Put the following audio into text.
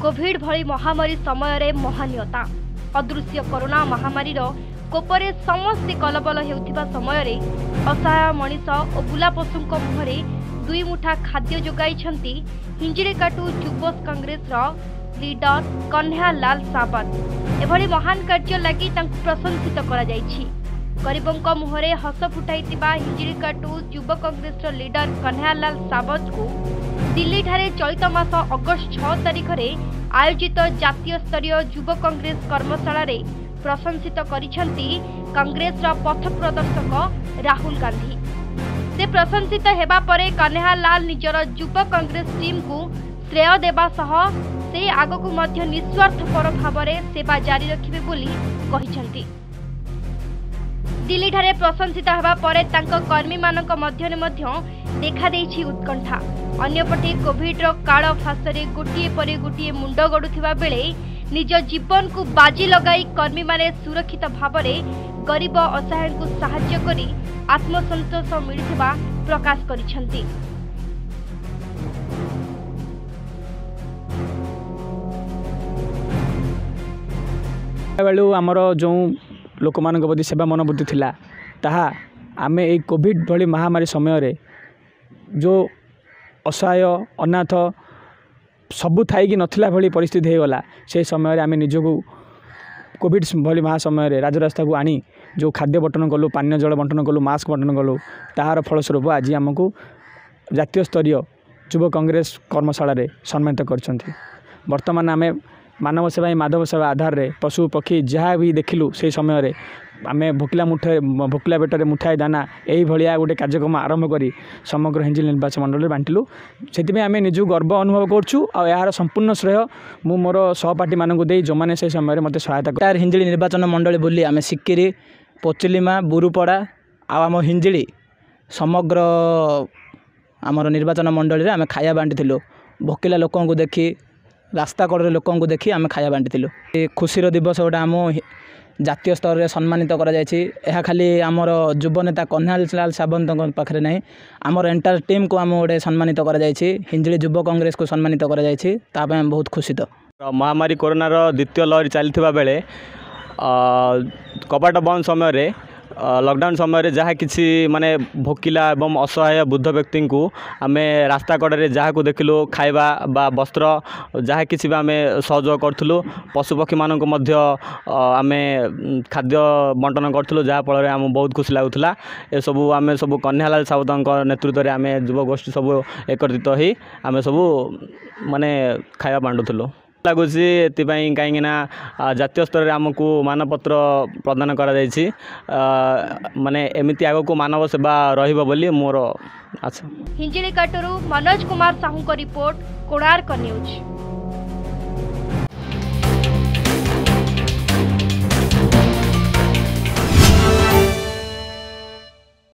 Covid भली महामारी समय रे महानियता अदृश्य कोरोना महामारी कोपरे समस्ते कलबल हेउथिबा समय रे असहाय मनीष और बुला पशुंक मुहरे दुई मुठा खाद्य जोगाइछंती हिंजिड़ीकाटू युवा कांग्रेस लीडर कन्हैया लाल साबत। एभली महान कार्य लगी प्रशंसित करा जायछि। गरीबों मुहरे हस फुटाइतिबा हिंजिड़ीकाटू युवा कांग्रेस लीडर कन्हैया लाल साबत को दिल्ली ठारे चलित मास अगस्त 6 तारिख में आयोजित जातीय स्तरीय युवा कांग्रेस कर्मशाला रे प्रशंसित करिसेंती कांग्रेस पथ प्रदर्शक राहुल गांधी। से प्रशंसित हेबा परे कन्हैया लाल निजर युवा कांग्रेस टीम को श्रेय देबा सह से आगकू मध्य निस्वार्थपर भाव सेवा जारी रखिबे बोली कहिसेंती। दिल्ली ठारे प्रशंसित हेबा परे तांको कर्मी मानक मध्यने मध्य देखा देइछि उत्कंठा। अन्यपटे कोविड काल फासरे गोटिए परे गोटिए मुंड गड़ुथिबा बेले निज जीवन को बाजी लगाई कर्मी माने सुरक्षित भाव गरीब असहाय को सहाय्य करी आत्मसंतोष मिलुथिबा प्रकाश करिसेंती। बेलू आमर जो लोक मान प्रति सेवा मनोवृत्ति थिला ताहा आमे ए कोविड भली महामारी समय रे जो असहाय अनाथ सबू थाई कि नथिला भली परिस्थिति हो गला से समय रे आमे निजको कोविड भली महासमय रे राजरास्ता को आनी जो खाद्य बंटन कलु पानीय जल बंटन कलु मास्क बंटन कलु ताहार फलस्वरूप आज आमको जातीय स्तरीय युवा कांग्रेस कर्मशाला रे सम्मानित करछंती। वर्तमान आमे मानव सेवा माधव सेवा आधार रे पशु पक्षी जहाँ भी देखिलु से समय रे आमे भोकला बेटर मुठाए दाना यही भाया गोटे कार्यक्रम आरंभ करी समग्र हिंजिली निर्वाचन मंडल बांटिलु। से आमे निजु गर्व अनुभव करछु और यार संपूर्ण श्रेय मु मोर सहपाठी मानक दे जो माने से समय मते सहायता कर। हिंजिली निर्वाचन मंडल बोली आमे सिक्किरी पोचिलीमा बुरुपड़ा आम हिंजिली समग्र आमर निर्वाचन मंडल रे आमे खाया बांटिलु। भोकिला लोक को देखी रास्ता कड़े लोक को देखी आमे खाया बांटिलु। खुशीर दिवस गोटे आम जातीय स्तर में सम्मानित करा जायछि। यह खाली आमर युवा नेता कन्हैया लाल साबंत पाखे नहीं आमर एंटायर टीम को आम गोटे सम्मानित करा जायछि। हिंजिली युवा कांग्रेस को सम्मानित करा जायछि। तापे हम बहुत खुशी। महामारी कोरोनार द्वितीय लहरी चलता बेले कपाट बंद समय लॉकडाउन समय जहाँ किसी माने भोकिला एवं असहाय बुद्ध व्यक्ति को आमे रास्ता कड़े जहाँ को देखिलु खाइबा बा वस्त्र जहाँ किसी आम सहयोग करूँ। पशुपक्षी मानक आमे खाद्य बंटन करूँ जहाँफल आम बहुत खुशी लगुला। ये सबू आम सब कन्हैया लाल साबत नेतृत्व में आम युवा गोष्ठी सब एकत्रित हो आम सब माने खाया बांटुलु लगुच कहीं जातीय स्तर में आमको मानपत्र प्रदान करा माने एमती आग को मानव सेवा रहिबो बोली मोर आशा। हिंजिड़ीकाटू मनोज कुमार साहू को रिपोर्ट कोणार्क न्यूज।